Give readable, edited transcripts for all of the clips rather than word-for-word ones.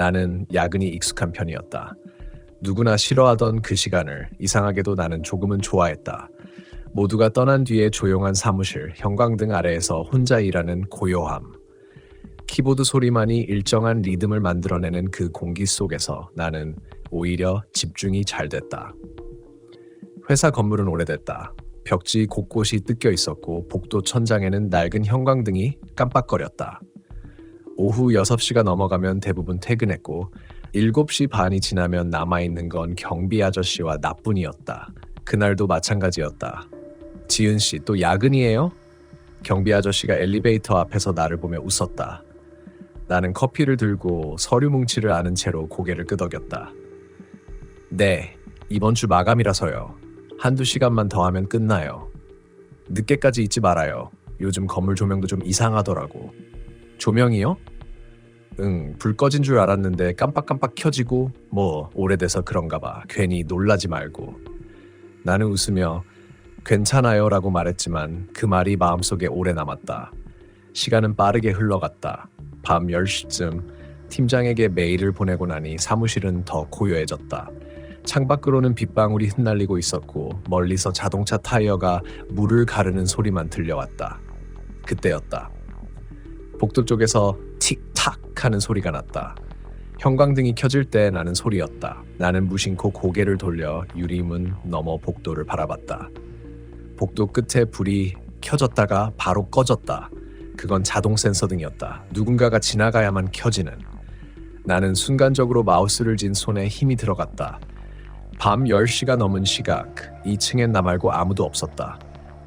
나는 야근이 익숙한 편이었다. 누구나 싫어하던 그 시간을 이상하게도 나는 조금은 좋아했다. 모두가 떠난 뒤에 조용한 사무실, 형광등 아래에서 혼자 일하는 고요함. 키보드 소리만이 일정한 리듬을 만들어내는 그 공기 속에서 나는 오히려 집중이 잘 됐다. 회사 건물은 오래됐다. 벽지 곳곳이 뜯겨 있었고 복도 천장에는 낡은 형광등이 깜빡거렸다. 오후 6시가 넘어가면 대부분 퇴근했고 7시 반이 지나면 남아있는 건 경비 아저씨와 나뿐이었다. 그날도 마찬가지였다. 지은 씨, 또 야근이에요? 경비 아저씨가 엘리베이터 앞에서 나를 보며 웃었다. 나는 커피를 들고 서류 뭉치를 아는 채로 고개를 끄덕였다. 네, 이번 주 마감이라서요. 한두 시간만 더 하면 끝나요. 늦게까지 있지 말아요. 요즘 건물 조명도 좀 이상하더라고. 조명이요? 응, 불 꺼진 줄 알았는데 깜빡깜빡 켜지고 오래돼서 그런가 봐. 괜히 놀라지 말고. 나는 웃으며 괜찮아요 라고 말했지만 그 말이 마음속에 오래 남았다. 시간은 빠르게 흘러갔다. 밤 10시쯤 팀장에게 메일을 보내고 나니 사무실은 더 고요해졌다. 창밖으로는 빗방울이 흩날리고 있었고 멀리서 자동차 타이어가 물을 가르는 소리만 들려왔다. 그때였다. 복도 쪽에서 틱탁 하는 소리가 났다. 형광등이 켜질 때 나는 소리였다. 나는 무심코 고개를 돌려 유리문 너머 복도를 바라봤다. 복도 끝에 불이 켜졌다가 바로 꺼졌다. 그건 자동 센서 등이었다. 누군가가 지나가야만 켜지는. 나는 순간적으로 마우스를 쥔 손에 힘이 들어갔다. 밤 10시가 넘은 시각, 2층엔 나 말고 아무도 없었다.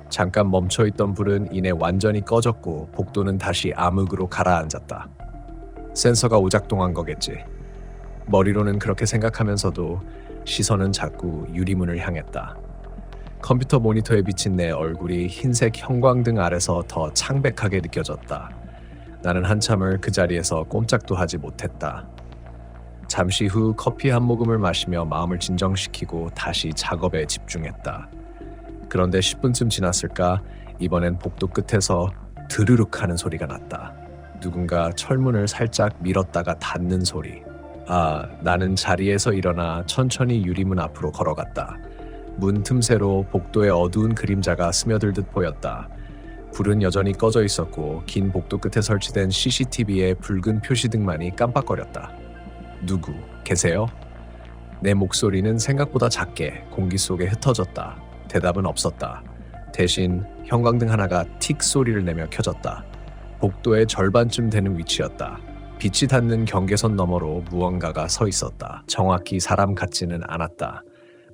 잠깐 멈춰있던 불은 이내 완전히 꺼졌고 복도는 다시 암흑으로 가라앉았다. 센서가 오작동한 거겠지. 머리로는 그렇게 생각하면서도 시선은 자꾸 유리문을 향했다. 컴퓨터 모니터에 비친 내 얼굴이 흰색 형광등 아래서 더 창백하게 느껴졌다. 나는 한참을 그 자리에서 꼼짝도 하지 못했다. 잠시 후 커피 한 모금을 마시며 마음을 진정시키고 다시 작업에 집중했다. 그런데 10분쯤 지났을까 이번엔 복도 끝에서 드르륵 하는 소리가 났다. 누군가 철문을 살짝 밀었다가 닫는 소리. 나는 자리에서 일어나 천천히 유리문 앞으로 걸어갔다. 문 틈새로 복도의 어두운 그림자가 스며들듯 보였다. 불은 여전히 꺼져 있었고 긴 복도 끝에 설치된 CCTV의 붉은 표시등만이 깜빡거렸다. 누구 계세요? 내 목소리는 생각보다 작게 공기 속에 흩어졌다. 대답은 없었다. 대신 형광등 하나가 틱 소리를 내며 켜졌다. 복도의 절반쯤 되는 위치였다. 빛이 닿는 경계선 너머로 무언가가 서 있었다. 정확히 사람 같지는 않았다.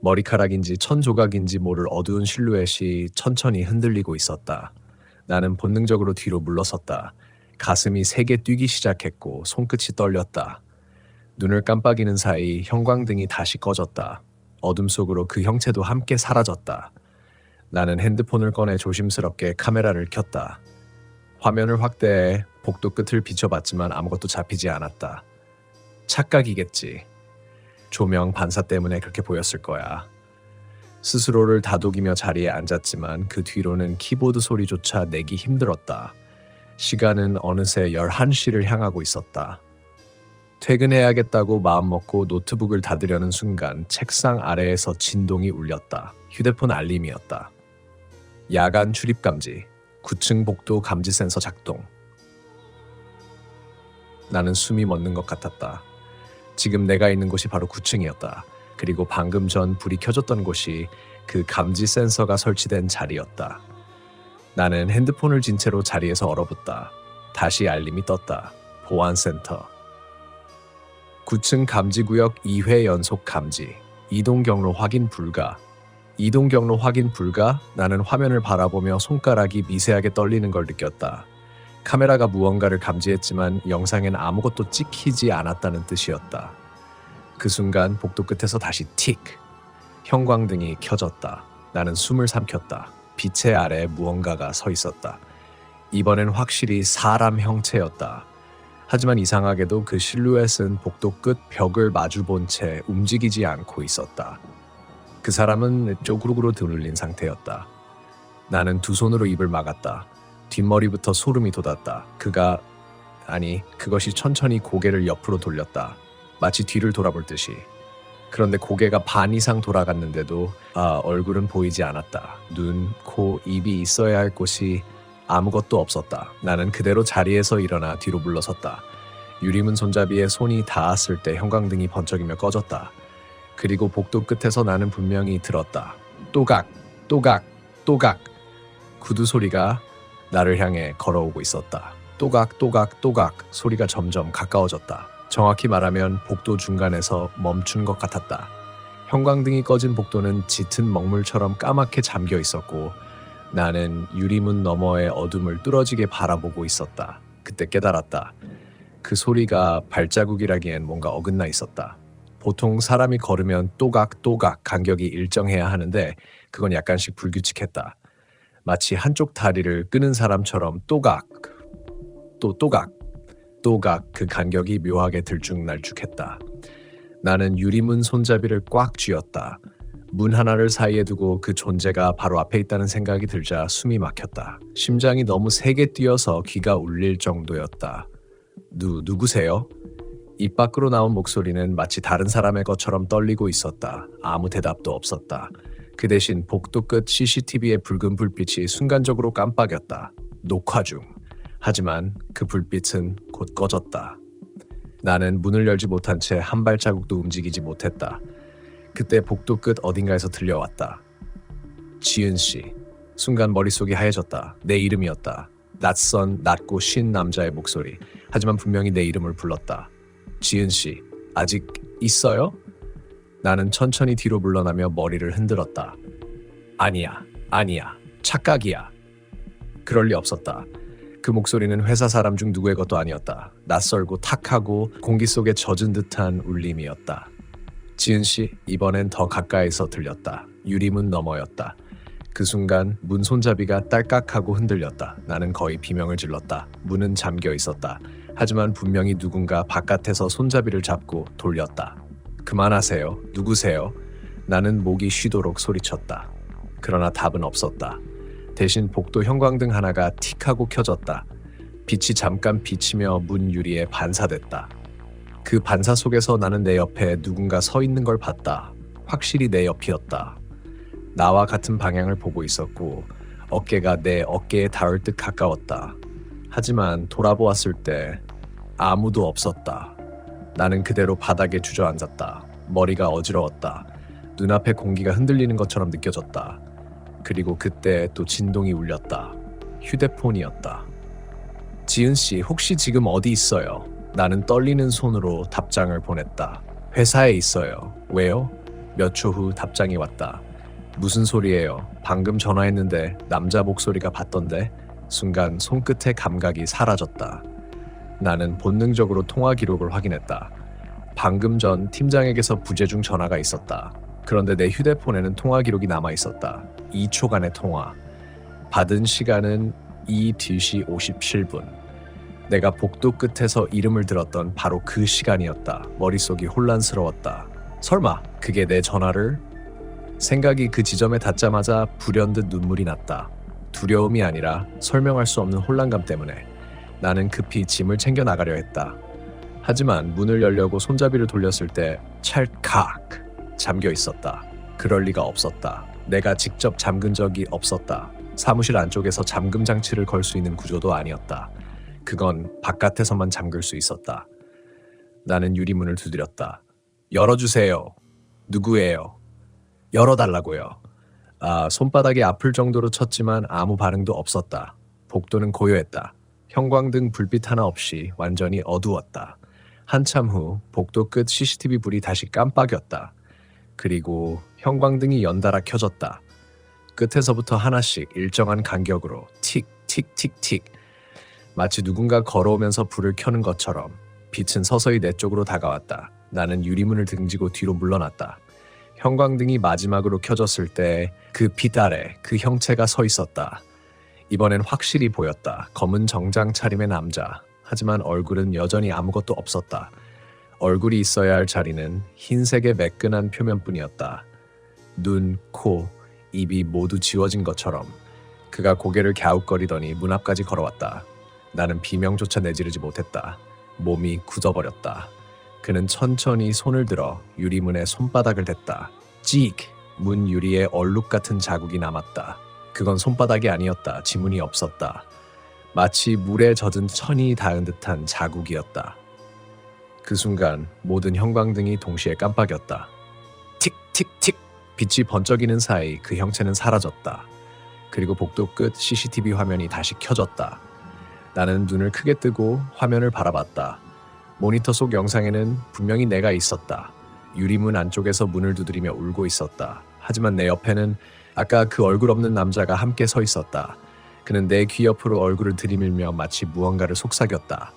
머리카락인지 천조각인지 모를 어두운 실루엣이 천천히 흔들리고 있었다. 나는 본능적으로 뒤로 물러섰다. 가슴이 세게 뛰기 시작했고 손끝이 떨렸다. 눈을 깜빡이는 사이 형광등이 다시 꺼졌다. 어둠 속으로 그 형체도 함께 사라졌다. 나는 핸드폰을 꺼내 조심스럽게 카메라를 켰다. 화면을 확대해 복도 끝을 비춰봤지만 아무것도 잡히지 않았다. 착각이겠지. 조명 반사 때문에 그렇게 보였을 거야. 스스로를 다독이며 자리에 앉았지만 그 뒤로는 키보드 소리조차 내기 힘들었다. 시간은 어느새 11시를 향하고 있었다. 퇴근해야겠다고 마음먹고 노트북을 닫으려는 순간 책상 아래에서 진동이 울렸다. 휴대폰 알림이었다. 야간 출입 감지, 9층 복도 감지 센서 작동. 나는 숨이 멎는 것 같았다. 지금 내가 있는 곳이 바로 9층이었다. 그리고 방금 전 불이 켜졌던 곳이 그 감지 센서가 설치된 자리였다. 나는 핸드폰을 쥔 채로 자리에서 얼어붙다. 다시 알림이 떴다. 보안센터. 9층 감지구역 2회 연속 감지. 이동 경로 확인 불가. 이동 경로 확인 불가. 나는 화면을 바라보며 손가락이 미세하게 떨리는 걸 느꼈다. 카메라가 무언가를 감지했지만 영상엔 아무것도 찍히지 않았다는 뜻이었다. 그 순간 복도 끝에서 다시 틱! 형광등이 켜졌다. 나는 숨을 삼켰다. 빛의 아래 무언가가 서 있었다. 이번엔 확실히 사람 형체였다. 하지만 이상하게도 그 실루엣은 복도 끝 벽을 마주본 채 움직이지 않고 있었다. 그 사람은 쪼그르그로 드눌린 상태였다. 나는 두 손으로 입을 막았다. 뒷머리부터 소름이 돋았다. 그가 아니, 그것이 천천히 고개를 옆으로 돌렸다. 마치 뒤를 돌아볼 듯이. 그런데 고개가 반 이상 돌아갔는데도 얼굴은 보이지 않았다. 눈, 코, 입이 있어야 할 곳이 아무것도 없었다. 나는 그대로 자리에서 일어나 뒤로 물러섰다. 유리문 손잡이에 손이 닿았을 때 형광등이 번쩍이며 꺼졌다. 그리고 복도 끝에서 나는 분명히 들었다. 또각, 또각, 또각. 구두 소리가 나를 향해 걸어오고 있었다. 또각, 또각, 또각. 소리가 점점 가까워졌다. 정확히 말하면 복도 중간에서 멈춘 것 같았다. 형광등이 꺼진 복도는 짙은 먹물처럼 까맣게 잠겨 있었고 나는 유리문 너머의 어둠을 뚫어지게 바라보고 있었다. 그때 깨달았다. 그 소리가 발자국이라기엔 뭔가 어긋나 있었다. 보통 사람이 걸으면 또각또각 간격이 일정해야 하는데 그건 약간씩 불규칙했다. 마치 한쪽 다리를 끄는 사람처럼 또각, 또 또각, 또각 그 간격이 묘하게 들쭉날쭉했다. 나는 유리문 손잡이를 꽉 쥐었다. 문 하나를 사이에 두고 그 존재가 바로 앞에 있다는 생각이 들자 숨이 막혔다. 심장이 너무 세게 뛰어서 귀가 울릴 정도였다. 누구세요? 입 밖으로 나온 목소리는 마치 다른 사람의 것처럼 떨리고 있었다. 아무 대답도 없었다. 그 대신 복도 끝 CCTV의 붉은 불빛이 순간적으로 깜빡였다. 녹화 중. 하지만 그 불빛은 곧 꺼졌다. 나는 문을 열지 못한 채 한 발자국도 움직이지 못했다. 그때 복도 끝 어딘가에서 들려왔다. 지은 씨. 순간 머릿속이 하얘졌다. 내 이름이었다. 낯선, 낮고 쉰 남자의 목소리. 하지만 분명히 내 이름을 불렀다. 지은 씨, 아직 있어요? 나는 천천히 뒤로 물러나며 머리를 흔들었다. 아니야, 아니야, 착각이야. 그럴 리 없었다. 그 목소리는 회사 사람 중 누구의 것도 아니었다. 낯설고 탁하고 공기 속에 젖은 듯한 울림이었다. 지은 씨, 이번엔 더 가까이서 들렸다. 유리문 너머였다. 그 순간 문 손잡이가 딸깍하고 흔들렸다. 나는 거의 비명을 질렀다. 문은 잠겨 있었다. 하지만 분명히 누군가 바깥에서 손잡이를 잡고 돌렸다. 그만하세요. 누구세요? 나는 목이 쉬도록 소리쳤다. 그러나 답은 없었다. 대신 복도 형광등 하나가 틱하고 켜졌다. 빛이 잠깐 비치며 문 유리에 반사됐다. 그 반사 속에서 나는 내 옆에 누군가 서 있는 걸 봤다. 확실히 내 옆이었다. 나와 같은 방향을 보고 있었고 어깨가 내 어깨에 닿을 듯 가까웠다. 하지만 돌아보았을 때 아무도 없었다. 나는 그대로 바닥에 주저앉았다. 머리가 어지러웠다. 눈앞에 공기가 흔들리는 것처럼 느껴졌다. 그리고 그때 또 진동이 울렸다. 휴대폰이었다. 지은 씨, 혹시 지금 어디 있어요? 나는 떨리는 손으로 답장을 보냈다. 회사에 있어요. 왜요? 몇 초 후 답장이 왔다. 무슨 소리예요? 방금 전화했는데 남자 목소리가 받던데. 순간 손끝의 감각이 사라졌다. 나는 본능적으로 통화 기록을 확인했다. 방금 전 팀장에게서 부재중 전화가 있었다. 그런데 내 휴대폰에는 통화 기록이 남아 있었다. 2초간의 통화. 받은 시간은 2시 57분. 내가 복도 끝에서 이름을 들었던 바로 그 시간이었다. 머릿속이 혼란스러웠다. 설마 그게 내 전화를? 생각이 그 지점에 닿자마자 불현듯 눈물이 났다. 두려움이 아니라 설명할 수 없는 혼란감 때문에 나는 급히 짐을 챙겨 나가려 했다. 하지만 문을 열려고 손잡이를 돌렸을 때 찰칵 잠겨 있었다. 그럴 리가 없었다. 내가 직접 잠근 적이 없었다. 사무실 안쪽에서 잠금 장치를 걸 수 있는 구조도 아니었다. 그건 바깥에서만 잠글 수 있었다. 나는 유리문을 두드렸다. 열어주세요. 누구예요? 열어달라고요. 손바닥이 아플 정도로 쳤지만 아무 반응도 없었다. 복도는 고요했다. 형광등 불빛 하나 없이 완전히 어두웠다. 한참 후 복도 끝 CCTV 불이 다시 깜빡였다. 그리고 형광등이 연달아 켜졌다. 끝에서부터 하나씩 일정한 간격으로 틱틱틱틱. 마치 누군가 걸어오면서 불을 켜는 것처럼 빛은 서서히 내 쪽으로 다가왔다. 나는 유리문을 등지고 뒤로 물러났다. 형광등이 마지막으로 켜졌을 때 그 빛 아래 그 형체가 서 있었다. 이번엔 확실히 보였다. 검은 정장 차림의 남자. 하지만 얼굴은 여전히 아무것도 없었다. 얼굴이 있어야 할 자리는 흰색의 매끈한 표면뿐이었다. 눈, 코, 입이 모두 지워진 것처럼. 그가 고개를 갸웃거리더니 문 앞까지 걸어왔다. 나는 비명조차 내지르지 못했다. 몸이 굳어버렸다. 그는 천천히 손을 들어 유리문에 손바닥을 댔다. 찍! 문 유리에 얼룩 같은 자국이 남았다. 그건 손바닥이 아니었다. 지문이 없었다. 마치 물에 젖은 천이 닿은 듯한 자국이었다. 그 순간 모든 형광등이 동시에 깜빡였다. 틱틱틱! 빛이 번쩍이는 사이 그 형체는 사라졌다. 그리고 복도 끝 CCTV 화면이 다시 켜졌다. 나는 눈을 크게 뜨고 화면을 바라봤다. 모니터 속 영상에는 분명히 내가 있었다. 유리문 안쪽에서 문을 두드리며 울고 있었다. 하지만 내 옆에는 아까 그 얼굴 없는 남자가 함께 서 있었다. 그는 내 귀 옆으로 얼굴을 들이밀며 마치 무언가를 속삭였다.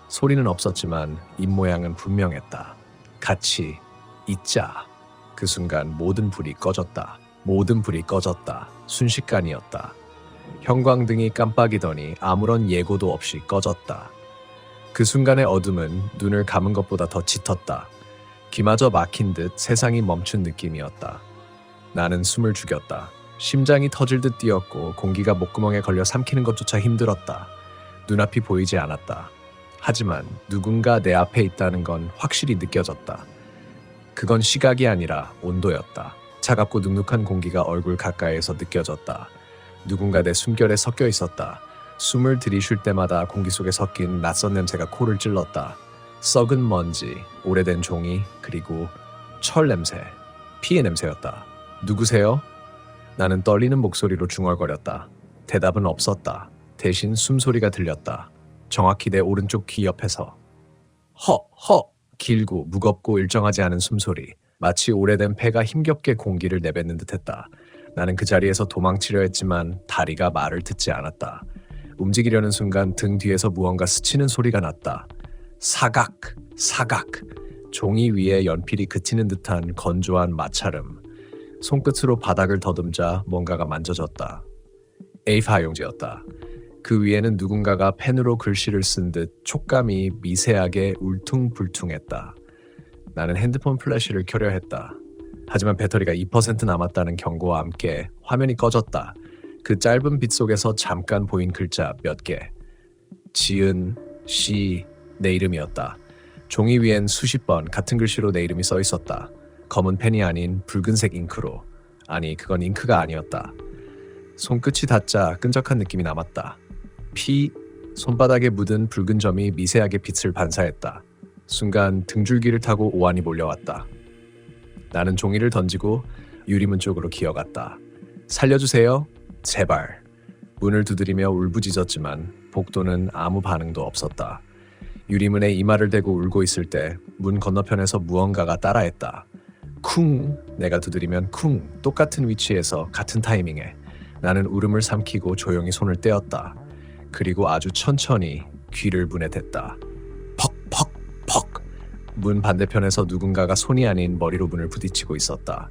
소리는 없었지만 입모양은 분명했다. 같이 있자. 그 순간 모든 불이 꺼졌다. 모든 불이 꺼졌다. 순식간이었다. 형광등이 깜빡이더니 아무런 예고도 없이 꺼졌다. 그 순간의 어둠은 눈을 감은 것보다 더 짙었다. 귀마저 막힌 듯 세상이 멈춘 느낌이었다. 나는 숨을 죽였다. 심장이 터질 듯 뛰었고 공기가 목구멍에 걸려 삼키는 것조차 힘들었다. 눈앞이 보이지 않았다. 하지만 누군가 내 앞에 있다는 건 확실히 느껴졌다. 그건 시각이 아니라 온도였다. 차갑고 눅눅한 공기가 얼굴 가까이에서 느껴졌다. 누군가 내 숨결에 섞여 있었다. 숨을 들이쉴 때마다 공기 속에 섞인 낯선 냄새가 코를 찔렀다. 썩은 먼지, 오래된 종이, 그리고 철 냄새, 피의 냄새였다. 누구세요? 나는 떨리는 목소리로 중얼거렸다. 대답은 없었다. 대신 숨소리가 들렸다. 정확히 내 오른쪽 귀 옆에서. 허! 길고 무겁고 일정하지 않은 숨소리. 마치 오래된 폐가 힘겹게 공기를 내뱉는 듯했다. 나는 그 자리에서 도망치려 했지만 다리가 말을 듣지 않았다. 움직이려는 순간 등 뒤에서 무언가 스치는 소리가 났다. 사각! 종이 위에 연필이 그치는 듯한 건조한 마찰음. 손끝으로 바닥을 더듬자 뭔가가 만져졌다. A4 용지였다. 그 위에는 누군가가 펜으로 글씨를 쓴 듯 촉감이 미세하게 울퉁불퉁했다. 나는 핸드폰 플래시를 켜려 했다. 하지만 배터리가 2% 남았다는 경고와 함께 화면이 꺼졌다. 그 짧은 빛 속에서 잠깐 보인 글자 몇 개. 지은, 시, 내 이름이었다. 종이 위엔 수십 번 같은 글씨로 내 이름이 써 있었다. 검은 펜이 아닌 붉은색 잉크로. 아니, 그건 잉크가 아니었다. 손끝이 닿자 끈적한 느낌이 남았다. 피, 손바닥에 묻은 붉은 점이 미세하게 빛을 반사했다. 순간 등줄기를 타고 오한이 몰려왔다. 나는 종이를 던지고 유리문 쪽으로 기어갔다. 살려주세요. 제발. 문을 두드리며 울부짖었지만 복도는 아무 반응도 없었다. 유리문에 이마를 대고 울고 있을 때 문 건너편에서 무언가가 따라했다. 쿵! 내가 두드리면 쿵! 똑같은 위치에서 같은 타이밍에. 나는 울음을 삼키고 조용히 손을 떼었다. 그리고 아주 천천히 귀를 문에 댔다. 퍽! 문 반대편에서 누군가가 손이 아닌 머리로 문을 부딪히고 있었다.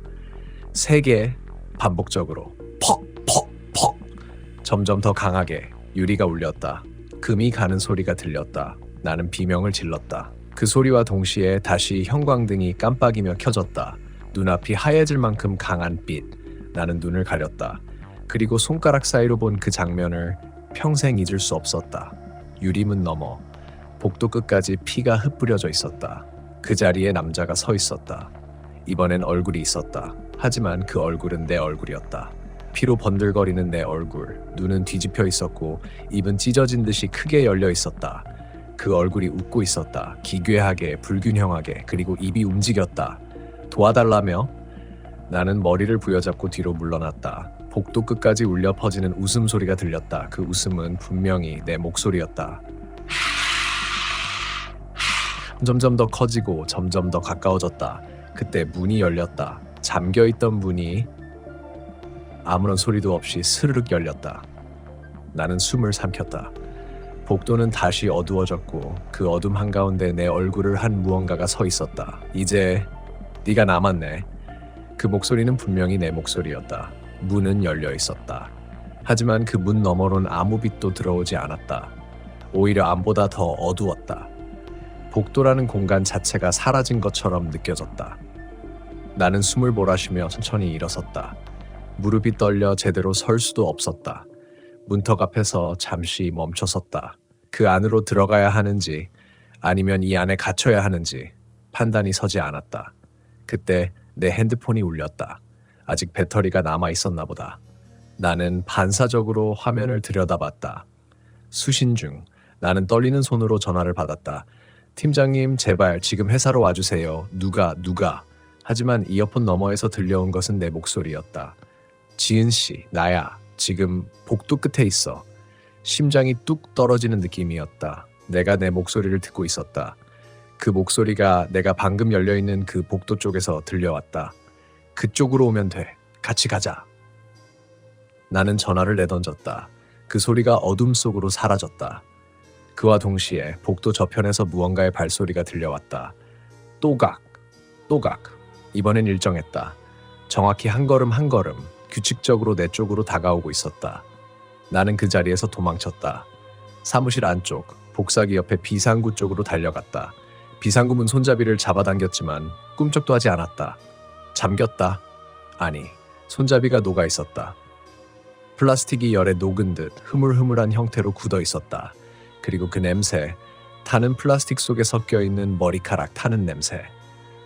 3개 반복적으로 퍽! 점점 더 강하게 유리가 울렸다. 금이 가는 소리가 들렸다. 나는 비명을 질렀다. 그 소리와 동시에 다시 형광등이 깜빡이며 켜졌다. 눈앞이 하얘질 만큼 강한 빛. 나는 눈을 가렸다. 그리고 손가락 사이로 본 그 장면을 평생 잊을 수 없었다. 유리문 너머 복도 끝까지 피가 흩뿌려져 있었다. 그 자리에 남자가 서 있었다. 이번엔 얼굴이 있었다. 하지만 그 얼굴은 내 얼굴이었다. 피로 번들거리는 내 얼굴. 눈은 뒤집혀 있었고 입은 찢어진 듯이 크게 열려 있었다. 그 얼굴이 웃고 있었다. 기괴하게, 불균형하게, 그리고 입이 움직였다. 도와달라며? 나는 머리를 부여잡고 뒤로 물러났다. 복도 끝까지 울려 퍼지는 웃음소리가 들렸다. 그 웃음은 분명히 내 목소리였다. 점점 더 커지고 점점 더 가까워졌다. 그때 문이 열렸다. 잠겨있던 문이 아무런 소리도 없이 스르륵 열렸다. 나는 숨을 삼켰다. 복도는 다시 어두워졌고 그 어둠 한가운데 내 얼굴을 한 무언가가 서 있었다. 이제 네가 남았네. 그 목소리는 분명히 내 목소리였다. 문은 열려 있었다. 하지만 그 문 너머론 아무 빛도 들어오지 않았다. 오히려 암보다 더 어두웠다. 복도라는 공간 자체가 사라진 것처럼 느껴졌다. 나는 숨을 몰아쉬며 천천히 일어섰다. 무릎이 떨려 제대로 설 수도 없었다. 문턱 앞에서 잠시 멈춰섰다. 그 안으로 들어가야 하는지 아니면 이 안에 갇혀야 하는지 판단이 서지 않았다. 그때 내 핸드폰이 울렸다. 아직 배터리가 남아 있었나 보다. 나는 반사적으로 화면을 들여다봤다. 수신 중. 나는 떨리는 손으로 전화를 받았다. 팀장님, 제발 지금 회사로 와주세요. 누가. 하지만 이어폰 너머에서 들려온 것은 내 목소리였다. 지은 씨, 나야. 지금 복도 끝에 있어. 심장이 뚝 떨어지는 느낌이었다. 내가 내 목소리를 듣고 있었다. 그 목소리가 내가 방금 열려있는 그 복도 쪽에서 들려왔다. 그쪽으로 오면 돼. 같이 가자. 나는 전화를 내던졌다. 그 소리가 어둠 속으로 사라졌다. 그와 동시에 복도 저편에서 무언가의 발소리가 들려왔다. 또각. 이번엔 일정했다. 정확히 한 걸음 한 걸음 규칙적으로 내 쪽으로 다가오고 있었다. 나는 그 자리에서 도망쳤다. 사무실 안쪽 복사기 옆에 비상구 쪽으로 달려갔다. 비상구 문 손잡이를 잡아당겼지만 꿈쩍도 하지 않았다. 잠겼다. 아니, 손잡이가 녹아 있었다. 플라스틱이 열에 녹은 듯 흐물흐물한 형태로 굳어 있었다. 그리고 그 냄새, 타는 플라스틱 속에 섞여 있는 머리카락 타는 냄새.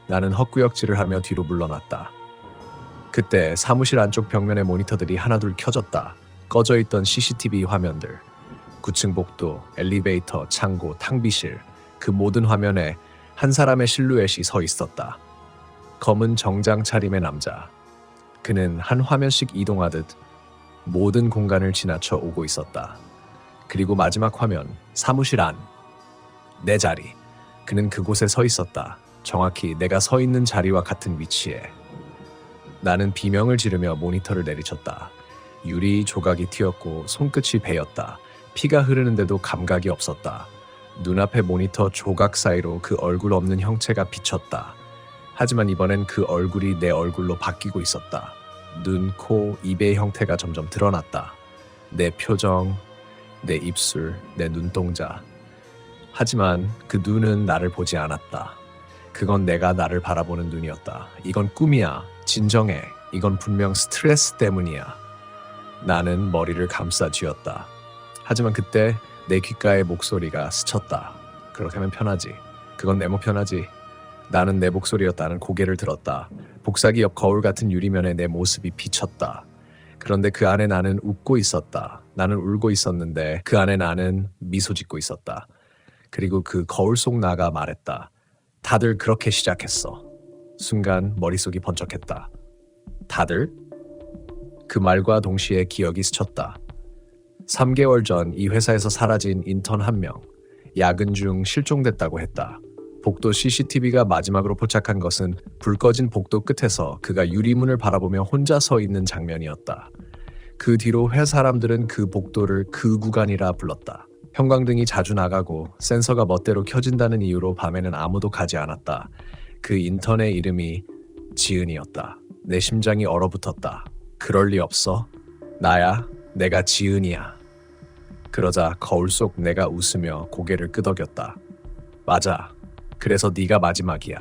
나는 헛구역질을 하며 뒤로 물러났다. 그때 사무실 안쪽 벽면의 모니터들이 하나둘 켜졌다. 꺼져 있던 CCTV 화면들, 9층 복도, 엘리베이터, 창고, 탕비실, 그 모든 화면에 한 사람의 실루엣이 서 있었다. 검은 정장 차림의 남자. 그는 한 화면씩 이동하듯 모든 공간을 지나쳐 오고 있었다. 그리고 마지막 화면, 사무실 안. 내 자리. 그는 그곳에 서 있었다. 정확히 내가 서 있는 자리와 같은 위치에. 나는 비명을 지르며 모니터를 내리쳤다. 유리 조각이 튀었고 손끝이 베었다. 피가 흐르는데도 감각이 없었다. 눈앞의 모니터 조각 사이로 그 얼굴 없는 형체가 비쳤다. 하지만 이번엔 그 얼굴이 내 얼굴로 바뀌고 있었다. 눈, 코, 입의 형태가 점점 드러났다. 내 표정, 내 입술, 내 눈동자. 하지만 그 눈은 나를 보지 않았다. 그건 내가 나를 바라보는 눈이었다. 이건 꿈이야. 진정해. 이건 분명 스트레스 때문이야. 나는 머리를 감싸 쥐었다. 하지만 그때 내 귓가에 목소리가 스쳤다. 그렇게 하면 편하지. 그건 내 목 편하지. 나는 내 목소리였다는 고개를 들었다. 복사기 옆 거울 같은 유리면에 내 모습이 비쳤다. 그런데 그 안에 나는 웃고 있었다. 나는 울고 있었는데 그 안에 나는 미소 짓고 있었다. 그리고 그 거울 속 나가 말했다. 다들 그렇게 시작했어. 순간 머릿속이 번쩍했다. 다들? 그 말과 동시에 기억이 스쳤다. 3개월 전 이 회사에서 사라진 인턴 한 명, 야근 중 실종됐다고 했다. 복도 CCTV가 마지막으로 포착한 것은 불 꺼진 복도 끝에서 그가 유리문을 바라보며 혼자 서 있는 장면이었다. 그 뒤로 회사 사람들은 그 복도를 그 구간이라 불렀다. 형광등이 자주 나가고 센서가 멋대로 켜진다는 이유로 밤에는 아무도 가지 않았다. 그 인턴의 이름이 지은이었다. 내 심장이 얼어붙었다. 그럴 리 없어. 나야. 내가 지은이야. 그러자 거울 속 내가 웃으며 고개를 끄덕였다. 맞아. 그래서 네가 마지막이야.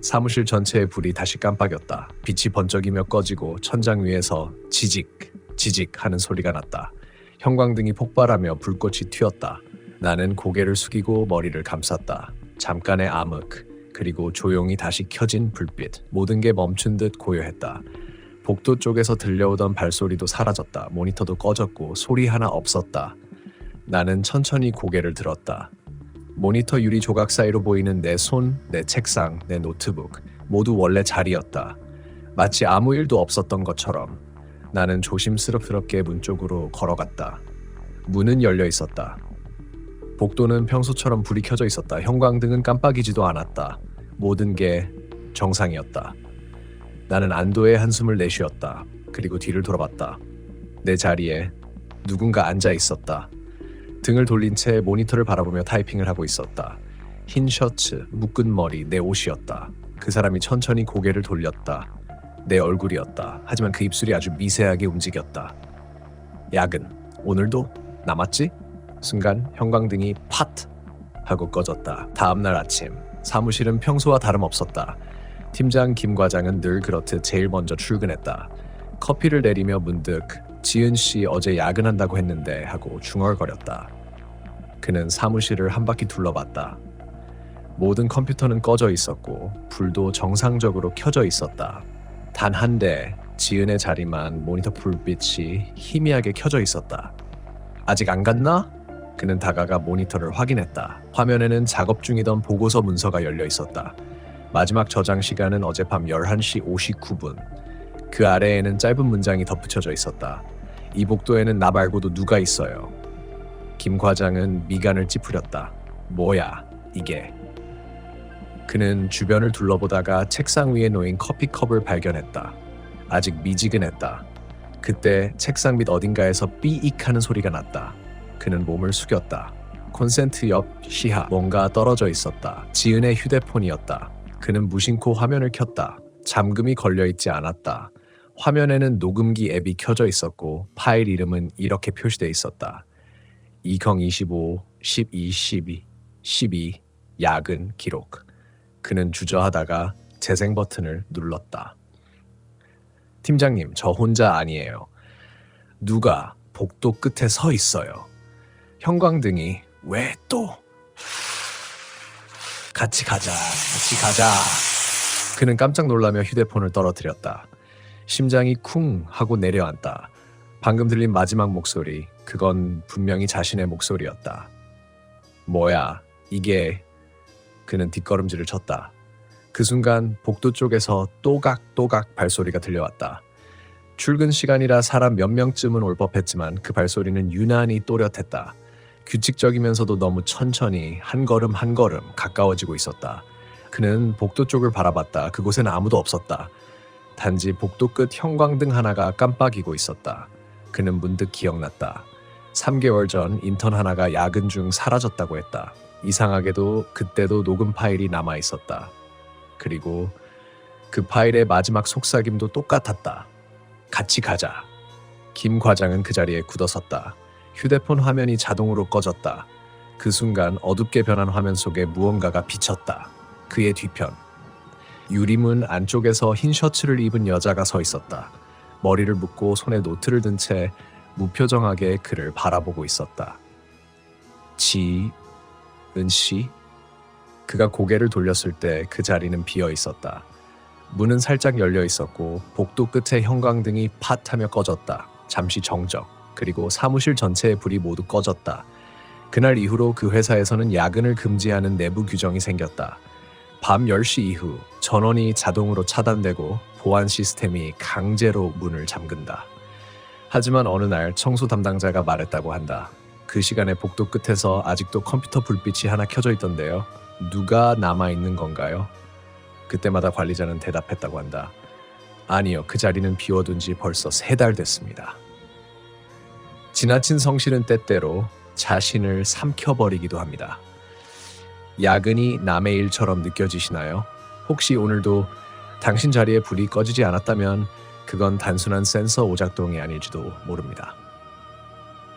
사무실 전체의 불이 다시 깜빡였다. 빛이 번쩍이며 꺼지고 천장 위에서 지직 하는 소리가 났다. 형광등이 폭발하며 불꽃이 튀었다. 나는 고개를 숙이고 머리를 감쌌다. 잠깐의 암흑, 그리고 조용히 다시 켜진 불빛. 모든 게 멈춘 듯 고요했다. 복도 쪽에서 들려오던 발소리도 사라졌다. 모니터도 꺼졌고 소리 하나 없었다. 나는 천천히 고개를 들었다. 모니터 유리 조각 사이로 보이는 내 손, 내 책상, 내 노트북 모두 원래 자리였다. 마치 아무 일도 없었던 것처럼. 나는 조심스럽게 문 쪽으로 걸어갔다. 문은 열려 있었다. 복도는 평소처럼 불이 켜져 있었다. 형광등은 깜빡이지도 않았다. 모든 게 정상이었다. 나는 안도의 한숨을 내쉬었다. 그리고 뒤를 돌아봤다. 내 자리에 누군가 앉아 있었다. 등을 돌린 채 모니터를 바라보며 타이핑을 하고 있었다. 흰 셔츠, 묶은 머리, 내 옷이었다. 그 사람이 천천히 고개를 돌렸다. 내 얼굴이었다. 하지만 그 입술이 아주 미세하게 움직였다. 야근, 오늘도 남았지? 순간 형광등이 팟! 하고 꺼졌다. 다음날 아침, 사무실은 평소와 다름없었다. 팀장 김 과장은 늘 그렇듯 제일 먼저 출근했다. 커피를 내리며 문득 지은 씨 어제 야근한다고 했는데 하고 중얼거렸다. 그는 사무실을 한 바퀴 둘러봤다. 모든 컴퓨터는 꺼져 있었고 불도 정상적으로 켜져 있었다. 단 한 대, 지은의 자리만 모니터 불빛이 희미하게 켜져 있었다. 아직 안 갔나? 그는 다가가 모니터를 확인했다. 화면에는 작업 중이던 보고서 문서가 열려 있었다. 마지막 저장 시간은 어젯밤 11시 59분. 그 아래에는 짧은 문장이 덧붙여져 있었다. 이 복도에는 나 말고도 누가 있어요. 김 과장은 미간을 찌푸렸다. 뭐야, 이게. 그는 주변을 둘러보다가 책상 위에 놓인 커피컵을 발견했다. 아직 미지근했다. 그때 책상 밑 어딘가에서 삐익 하는 소리가 났다. 그는 몸을 숙였다. 콘센트 옆 시하 뭔가 떨어져 있었다. 지은의 휴대폰이었다. 그는 무심코 화면을 켰다. 잠금이 걸려있지 않았다. 화면에는 녹음기 앱이 켜져 있었고 파일 이름은 이렇게 표시돼 있었다. 2025 12 12 야근 기록. 그는 주저하다가 재생 버튼을 눌렀다. 팀장님, 저 혼자 아니에요. 누가 복도 끝에 서 있어요. 형광등이 왜 또? 같이 가자. 그는 깜짝 놀라며 휴대폰을 떨어뜨렸다. 심장이 쿵 하고 내려앉다. 방금 들린 마지막 목소리, 그건 분명히 자신의 목소리였다. 뭐야, 이게... 그는 뒷걸음질을 쳤다. 그 순간 복도 쪽에서 또각또각 발소리가 들려왔다. 출근 시간이라 사람 몇 명쯤은 올 법했지만 그 발소리는 유난히 또렷했다. 규칙적이면서도 너무 천천히 한 걸음 한 걸음 가까워지고 있었다. 그는 복도 쪽을 바라봤다. 그곳엔 아무도 없었다. 단지 복도 끝 형광등 하나가 깜빡이고 있었다. 그는 문득 기억났다. 3개월 전 인턴 하나가 야근 중 사라졌다고 했다. 이상하게도 그때도 녹음 파일이 남아 있었다. 그리고 그 파일의 마지막 속삭임도 똑같았다. 같이 가자. 김 과장은 그 자리에 굳어섰다. 휴대폰 화면이 자동으로 꺼졌다. 그 순간 어둡게 변한 화면 속에 무언가가 비쳤다. 그의 뒤편. 유리문 안쪽에서 흰 셔츠를 입은 여자가 서 있었다. 머리를 묶고 손에 노트를 든 채 무표정하게 그를 바라보고 있었다. 지은 씨? 그가 고개를 돌렸을 때 그 자리는 비어 있었다. 문은 살짝 열려 있었고 복도 끝에 형광등이 팟하며 꺼졌다. 잠시 정적. 그리고 사무실 전체의 불이 모두 꺼졌다. 그날 이후로 그 회사에서는 야근을 금지하는 내부 규정이 생겼다. 밤 10시 이후 전원이 자동으로 차단되고 보안 시스템이 강제로 문을 잠근다. 하지만 어느 날 청소 담당자가 말했다고 한다. 그 시간에 복도 끝에서 아직도 컴퓨터 불빛이 하나 켜져 있던데요. 누가 남아있는 건가요? 그때마다 관리자는 대답했다고 한다. 아니요, 그 자리는 비워둔 지 벌써 3달 됐습니다. 지나친 성실은 때때로 자신을 삼켜버리기도 합니다. 야근이 남의 일처럼 느껴지시나요? 혹시 오늘도 당신 자리에 불이 꺼지지 않았다면 그건 단순한 센서 오작동이 아닐지도 모릅니다.